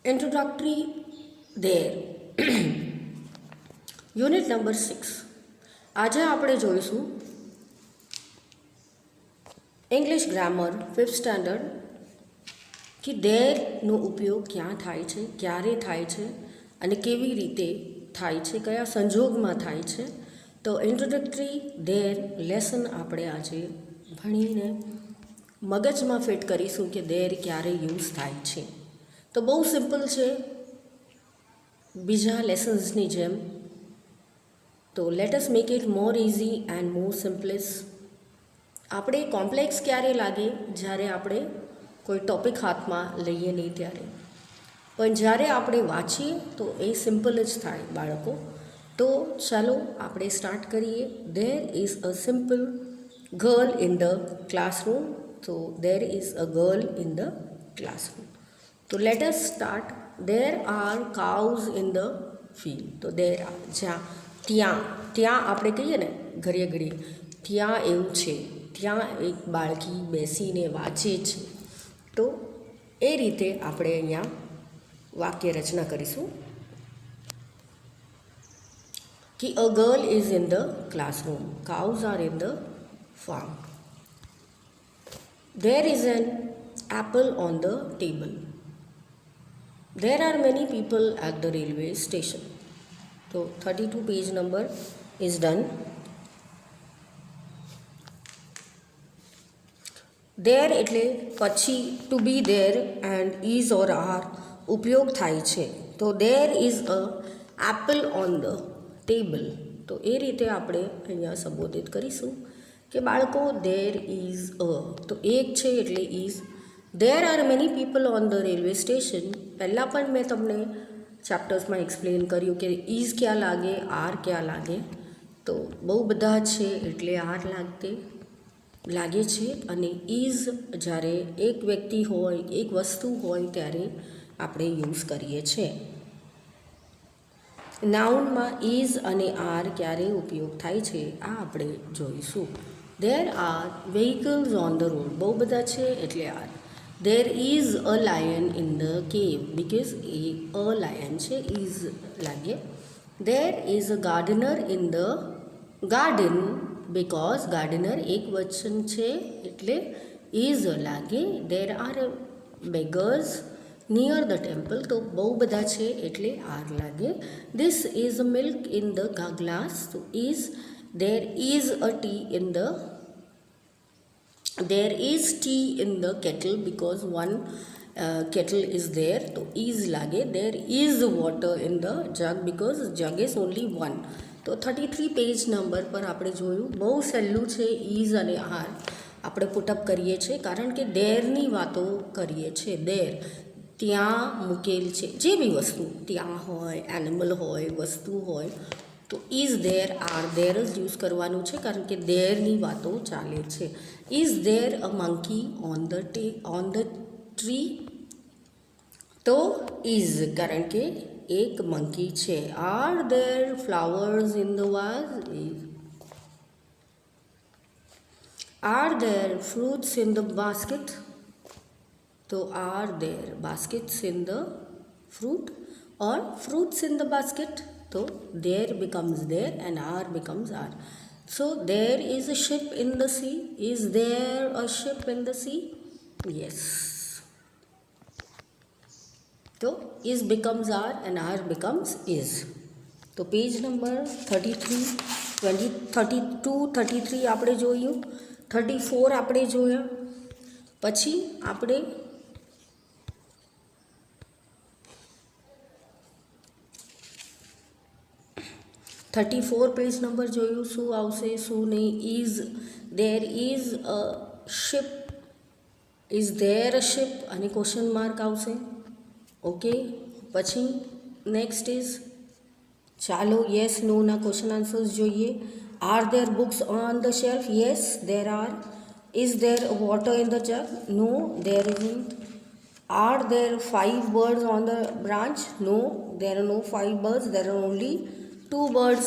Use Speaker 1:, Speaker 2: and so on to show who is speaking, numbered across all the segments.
Speaker 1: Introductory there. Unit number 6. આજે આપણે જોઈશું ઇંગ્લિશ ગ્રામર 5th સ્ટાન્ડર્ડ કે દેરનો ઉપયોગ ક્યાં થાય છે, ક્યારે થાય છે અને કેવી રીતે થાય છે, કયા સંજોગમાં થાય છે. તો ઇન્ટ્રોડક્ટરી દેર લેસન આપણે આજે ભણીને મગજમાં ફિટ કરીશું કે દેર ક્યારે યુઝ થાય છે. તો બહુ સિમ્પલ છે બીજા લેસન્સની જેમ. તો let us make it more easy and more simplest. આપણે કોમ્પ્લેક્સ ક્યારે લાગે? જ્યારે આપણે કોઈ ટૉપિક હાથમાં લઈએ નહીં ત્યારે. પણ જ્યારે આપણે વાંચીએ તો એ સિમ્પલ જ થાય બાળકો. તો ચાલો આપણે સ્ટાર્ટ કરીએ. There is a simple girl in the classroom. તો there is a girl in the classroom. તો let us start. There are cows in the field. તો દેર આર ત્યાં આપણે કહીએ ને ઘડીએ ઘડીએ ત્યાં એવું છે, ત્યાં એક બાળકી બેસીને વાંચે છે. તો એ રીતે આપણે અહીંયા વાક્ય રચના કરીશું કે a girl is in the classroom, cows are in the farm. There is an apple on the table. There are many people at the railway station. So 32 page number is done. There એટલે પછી to be there and is or are ઉપયોગ થાય છે. તો there is a apple on the table. તો એ રીતે આપણે અહીંયા સંબોધિત કરીશું કે બાળકો દેર ઇઝ અ, તો એક છે એટલે is. There are many people on the railway station. પહેલાં પણ મેં તમને ચેપ્ટર્સમાં એક્સપ્લેન કર્યું કે ઇઝ ક્યાં લાગે, આર ક્યાં લાગે. તો બહુ બધા છે એટલે આર લાગે છે. અને ઇઝ જ્યારે એક વ્યક્તિ હોય, એક વસ્તુ હોય ત્યારે આપણે યુઝ કરીએ છીએ. નાઉનમાં ઇઝ અને આર ક્યારે ઉપયોગ થાય છે આ આપણે જોઈશું. There are vehicles on the road. બહુ બધા છે એટલે are. There is a lion in the cave. Because એ અ લાયન છે, ઇઝ લાગે. There is a gardener in the garden. Because gardener એક વચન છે એટલે ઇઝ લાગે. There are beggars near the temple. તો બહુ બધા છે એટલે આર લાગે. This is a milk in the glass. તો is. There is a T in the there is tea in the kettle because one kettle is there. તો is લાગે. there is water in the jug because jug is only one. તો 33 page number પર આપણે જોયું. બહુ સહેલું છે. Is અને આર આપણે પુટઅપ કરીએ છીએ કારણ કે દેરની વાતો કરીએ છીએ. દેર ત્યાં મૂકેલ છે જે બી વસ્તુ ત્યાં હોય, એનિમલ હોય, વસ્તુ હોય. તો ઇઝ દેર, આર દેર જ યુઝ કરવાનું છે કારણ કે દેરની વાતો ચાલે છે. Is there a monkey on the tree. તો ઇઝ કારણ કે એક મંકી છે. Are there flowers in the vase. Are there fruits in the basket. તો are there baskets in the fruit or fruits in the basket. So there becomes there and R becomes R. So there is a ship in the sea. Is there a ship in the sea? Yes. So is becomes R and R becomes is. તો page number 33, 20, 32, 33 આપણે જોયું. 34 આપણે જોયા. પછી આપણે 34 page number જોયું. શું આવશે, શું નહીં. Is there is a ship. Is there a ship અને ક્વેશ્ચન માર્ક આવશે. ઓકે. પછી નેક્સ્ટ ઇઝ, ચાલો યસ નોના ક્વેશ્ચન આન્સર્સ જોઈએ. Are there books on the shelf? Yes there are. Is there water in the jug? No there isn't. Are there 5 birds on the branch? No, there are no 5 birds, there are only 2 birds.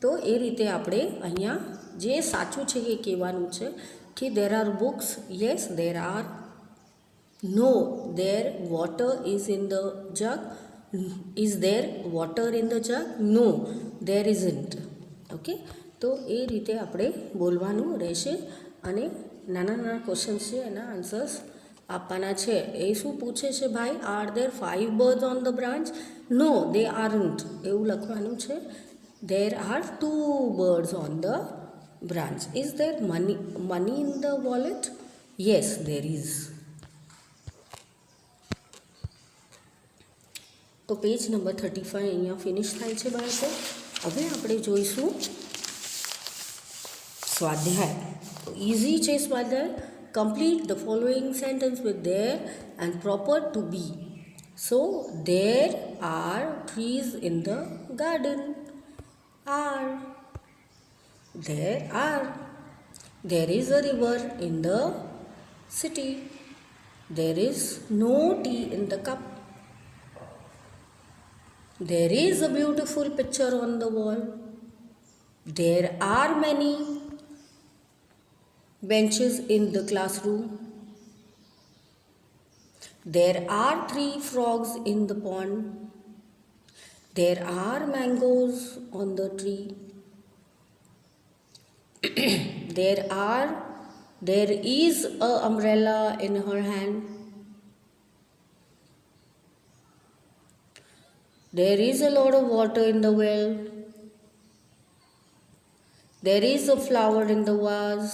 Speaker 1: તો એ રીતે આપણે અહીંયા જે સાચું છે એ કહેવાનું છે કે there are books. Yes there R. No, there water is in the jug. Is there water in the jug? No, there isn't. Okay, તો એ રીતે આપણે બોલવાનું રહેશે અને નાના નાના ક્વેશ્ચન્સ છે એના આન્સર્સ આપવાના છે. એ શું પૂછે છે ભાઈ? Are there 5 birds on the branch? No, they aren't. એવું લખવાનું છે. There are 2 birds on the branch. Is there money in the wallet? Yes, there is. તો પેજ નંબર 35 અહીંયા ફિનિશ થાય છે બાળકો. હવે આપણે જોઈશું સ્વાધ્યાય. તો ઇઝી છે સ્વાધ્યાય. Complete the following sentence with there and proper to be. So there are trees in the garden. Are. There is a river in the city. There is no tea in the cup. There is a beautiful picture on the wall. There are many benches in the classroom. There are 3 frogs in the pond. There are mangoes on the tree. There is a umbrella in her hand. There is a lot of water in the well. There is a flower in the vase.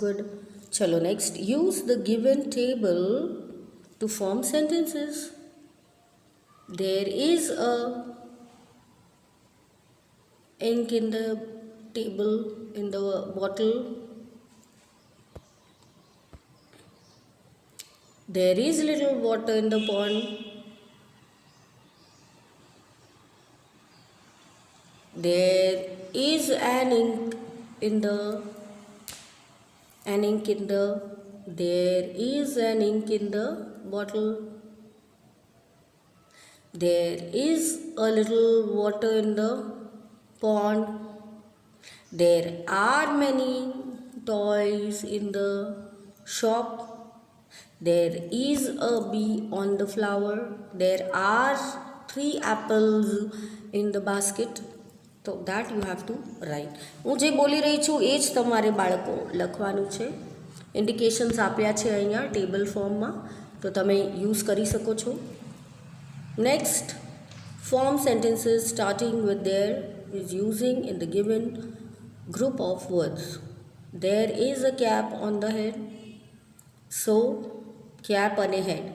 Speaker 1: Good. Chalo, next. Use the given table to form sentences. There is a ink in the table, in the bottle. There is little water in the pond. There is an ink in the there is an ink in the bottle. There is a little water in the pond. There are many toys in the shop. There is a bee on the flower. There are 3 apples in the basket. તો that you have to write. હું જે બોલી રહી છું એ જ તમારે બાળકો લખવાનું છે. ઇન્ડિકેશન્સ આપ્યા છે અહીંયા ટેબલ ફોર્મમાં, તો તમે યુઝ કરી શકો છો. Next, form sentences starting with there is using in the given group of words. There is a cap on the head. So cap અને head.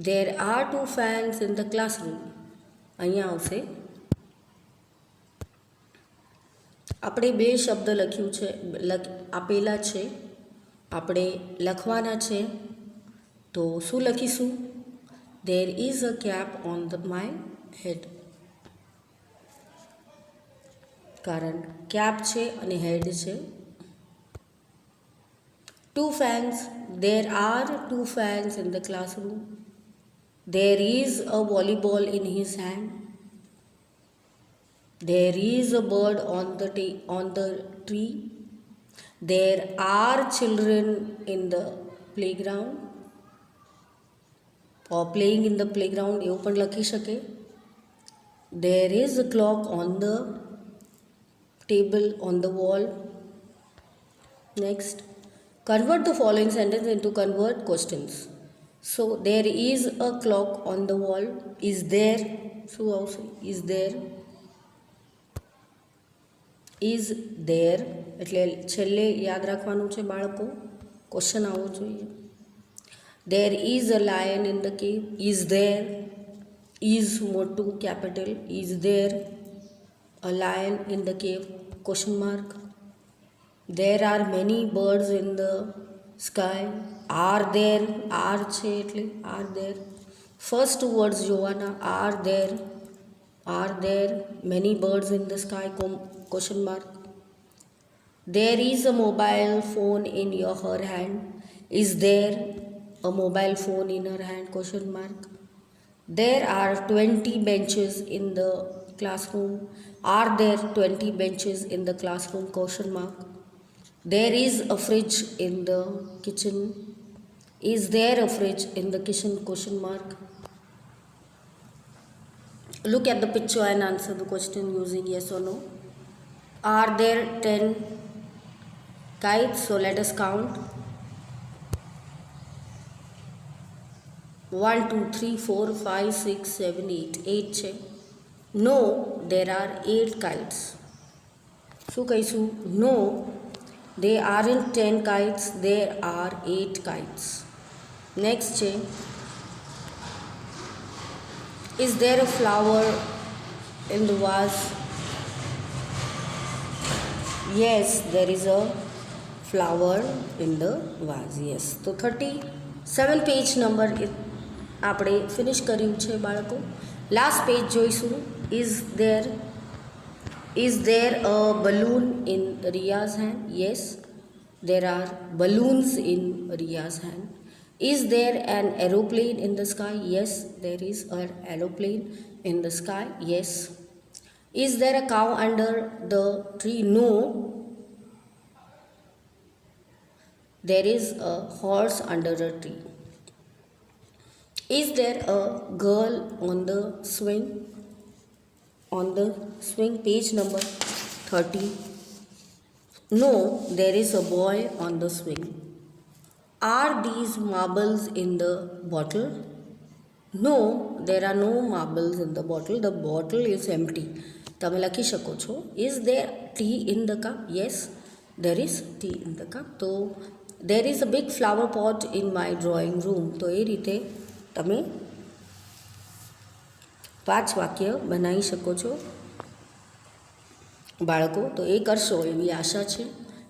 Speaker 1: There are 2 fans in the classroom. અહીંયા આવશે. આપણે 2 શબ્દ લખ્યું છે, આપેલા છે, આપણે લખવાના છે. તો શું લખીશું? There is a cap on my head. કારણ કેપ છે અને હેડ છે. 2 fans. There are 2 fans in the classroom. There is a volleyball in his hand. There is a bird on the tree. There are children in the playground or playing in the playground. એવું પણ લખી શકે. There is a clock on the table on the wall. Next, convert the following sentence into convert questions. So there is a clock on the wall. Is there? શું આવશે? Is there? Is there એટલે છેલ્લે યાદ રાખવાનું છે બાળકો, question આવવો જોઈએ. There is a lion in the cave. Is there? Is મોટું capital. Is there a lion in the cave? Question mark. There are many birds in the sky. Are there? Are છે એટલે are there. First words જોવાના. Are there many birds in the sky? Question mark. There is a mobile phone in her hand. Is there a mobile phone in her hand? Question mark. There are 20 benches in the classroom. Are there 20 benches in the classroom? Question mark. There is a fridge in the kitchen. Is there a fridge in the kitchen? Question mark. Look at the picture and answer the question using yes or no. Are there 10 kites? So let us count. 1, 2, 3, 4, 5, 6, 7, 8. 8 છે. No, there are 8 kites. શું કહીશું? No, there aren't 10 kites. There are 8 kites. Next છે. Is there a flower in the vase? Yes, there is a flower in the vase. Yes. તો 37 page number આપણે finish કર્યું છે બાળકો. Last page જોઈશું. Is there a balloon in Riya's hand? Yes, there are balloons in Riya's hand. Is there an aeroplane in the sky? Yes, there is an aeroplane in the sky. Yes. Is there a cow under the tree? No, there is a horse under a tree. Is there a girl on the swing? On the swing, page number 30. No, there is a boy on the swing. Are these marbles in the bottle? No, there are no marbles in the bottle. The bottle is empty. તમે લખી શકો છો. Is there tea in the cup? Yes, there is tea in the cup. તો there is a big flower pot in my drawing room. તો એ રીતે તમે 5 વાક્ય બનાવી શકો છો બાળકો. તો એ કરશો એવી આશા છે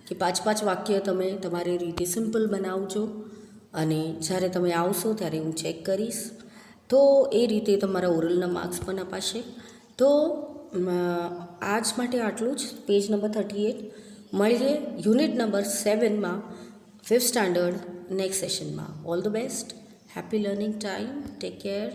Speaker 1: કે 5 વાક્ય તમે તમારી રીતે સિમ્પલ બનાવજો અને જ્યારે તમે આવશો ત્યારે હું ચેક કરીશ. તો એ રીતે તમારા ઓરલના માર્ક્સ પણ અપાશે. તો આજ માટે આટલું જ. Page number 38. મળીએ યુનિટ નંબર 7માં 5th સ્ટાન્ડર્ડ નેક્સ્ટ સેશનમાં. All the best. Happy learning time. Take care.